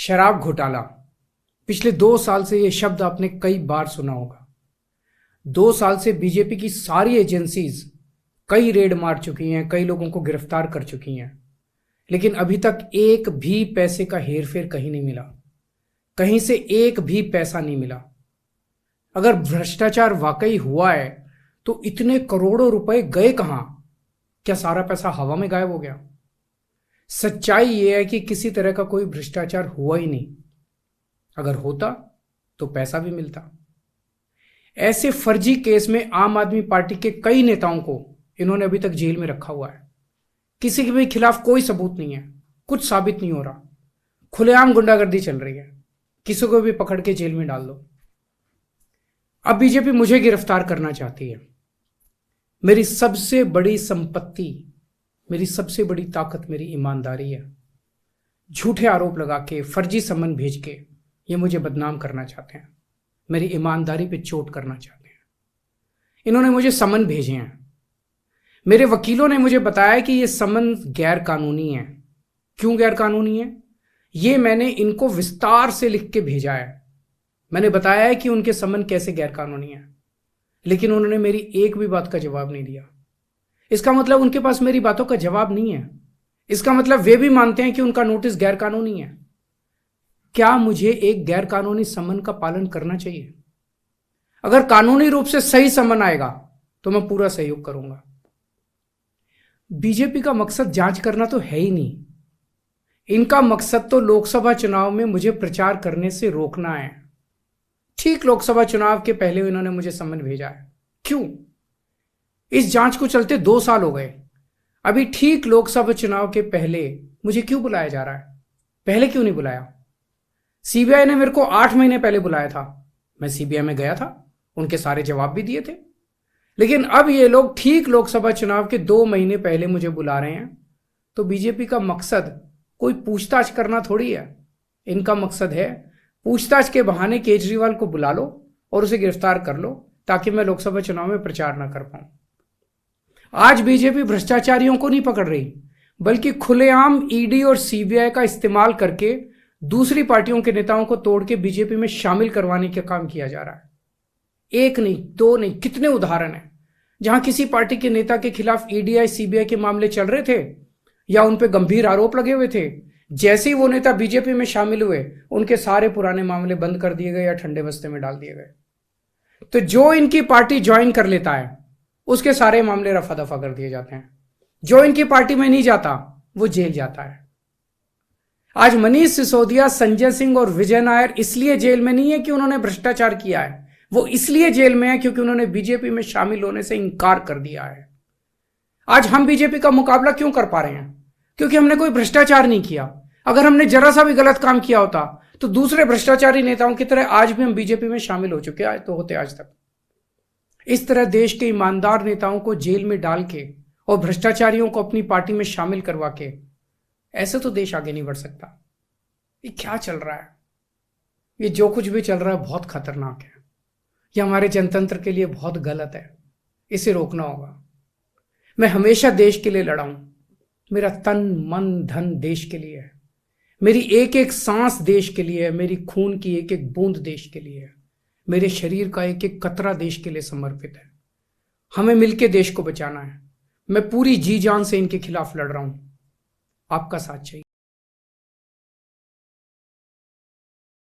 शराब घोटाला। पिछले 2 साल से यह शब्द आपने कई बार सुना होगा। 2 साल से बीजेपी की सारी एजेंसीज कई रेड मार चुकी हैं, कई लोगों को गिरफ्तार कर चुकी हैं, लेकिन अभी तक एक भी पैसे का हेरफेर कहीं नहीं मिला। कहीं से एक भी पैसा नहीं मिला। अगर भ्रष्टाचार वाकई हुआ है तो इतने करोड़ों रुपए गए कहां? क्या सारा पैसा हवा में गायब हो गया? सच्चाई यह है कि किसी तरह का कोई भ्रष्टाचार हुआ ही नहीं। अगर होता तो पैसा भी मिलता। ऐसे फर्जी केस में आम आदमी पार्टी के कई नेताओं को इन्होंने अभी तक जेल में रखा हुआ है। किसी के भी खिलाफ कोई सबूत नहीं है, कुछ साबित नहीं हो रहा, खुलेआम गुंडागर्दी चल रही है। किसी को भी पकड़ के जेल में डाल दो। अब बीजेपी मुझे गिरफ्तार करना चाहती है। मेरी सबसे बड़ी संपत्ति, मेरी सबसे बड़ी ताकत मेरी ईमानदारी है। झूठे आरोप लगा के, फर्जी सम्मन भेज के ये मुझे बदनाम करना चाहते हैं, मेरी ईमानदारी पे चोट करना चाहते हैं। इन्होंने मुझे सम्मन भेजे हैं। मेरे वकीलों ने मुझे बताया कि ये सम्मन गैर कानूनी है। क्यों गैर कानूनी है? ये मैंने इनको विस्तार से लिख के भेजा है। मैंने बताया है कि उनके सम्मन कैसे गैर कानूनी है, लेकिन उन्होंने मेरी एक भी बात का जवाब नहीं दिया। इसका मतलब उनके पास मेरी बातों का जवाब नहीं है। इसका मतलब वे भी मानते हैं कि उनका नोटिस गैर कानूनी है। क्या मुझे एक गैर कानूनी सम्मन का पालन करना चाहिए? अगर कानूनी रूप से सही सम्मन आएगा तो मैं पूरा सहयोग करूंगा। बीजेपी का मकसद जांच करना तो है ही नहीं। इनका मकसद तो लोकसभा चुनाव में मुझे प्रचार करने से रोकना है। ठीक लोकसभा चुनाव के पहले इन्होंने मुझे सम्मन भेजा है। क्यों? इस जांच को चलते 2 साल हो गए। अभी ठीक लोकसभा चुनाव के पहले मुझे क्यों बुलाया जा रहा है? पहले क्यों नहीं बुलाया? सीबीआई ने मेरे को 8 महीने पहले बुलाया था। मैं सीबीआई में गया था, उनके सारे जवाब भी दिए थे। लेकिन अब ये लोग ठीक लोकसभा चुनाव के 2 महीने पहले मुझे बुला रहे हैं। तो बीजेपी का मकसद कोई पूछताछ करना थोड़ी है। इनका मकसद है पूछताछ के बहाने केजरीवाल को बुला लो और उसे गिरफ्तार कर लो, ताकि मैं लोकसभा चुनाव में प्रचार ना कर पाऊं। आज बीजेपी भ्रष्टाचारियों को नहीं पकड़ रही, बल्कि खुलेआम ईडी और सीबीआई का इस्तेमाल करके दूसरी पार्टियों के नेताओं को तोड़ के बीजेपी में शामिल करवाने का काम किया जा रहा है। एक नहीं, 2 नहीं, कितने उदाहरण हैं जहां किसी पार्टी के नेता के खिलाफ ईडी सीबीआई के मामले चल रहे थे या उन पे गंभीर आरोप लगे हुए थे। जैसे ही वो नेता बीजेपी में शामिल हुए, उनके सारे पुराने मामले बंद कर दिए गए या ठंडे बस्ते में डाल दिए गए। तो जो इनकी पार्टी ज्वाइन कर लेता है उसके सारे मामले रफा दफा कर दिए जाते हैं। जो इनकी पार्टी में नहीं जाता वो जेल जाता है। आज मनीष सिसोदिया, संजय सिंह और विजय नायर इसलिए जेल में नहीं है कि उन्होंने भ्रष्टाचार किया है। वो इसलिए जेल में है क्योंकि उन्होंने बीजेपी में शामिल होने से इंकार कर दिया है। आज हम बीजेपी का मुकाबला क्यों कर पा रहे हैं? क्योंकि हमने कोई भ्रष्टाचार नहीं किया। अगर हमने जरा सा भी गलत काम किया होता तो दूसरे भ्रष्टाचारी नेताओं की तरह आज भी हम बीजेपी में शामिल हो चुके होते आज तक। इस तरह देश के ईमानदार नेताओं को जेल में डाल के और भ्रष्टाचारियों को अपनी पार्टी में शामिल करवा के ऐसे तो देश आगे नहीं बढ़ सकता। ये क्या चल रहा है? ये जो कुछ भी चल रहा है बहुत खतरनाक है। ये हमारे जनतंत्र के लिए बहुत गलत है। इसे रोकना होगा। मैं हमेशा देश के लिए लड़ा हूं। मेरा तन मन धन देश के लिए है। मेरी एक एक सांस देश के लिए है। मेरी खून की एक एक बूंद देश के लिए है। मेरे शरीर का एक एक कतरा देश के लिए समर्पित है। हमें मिलकर देश को बचाना है। मैं पूरी जी जान से इनके खिलाफ लड़ रहा हूं। आपका साथ चाहिए।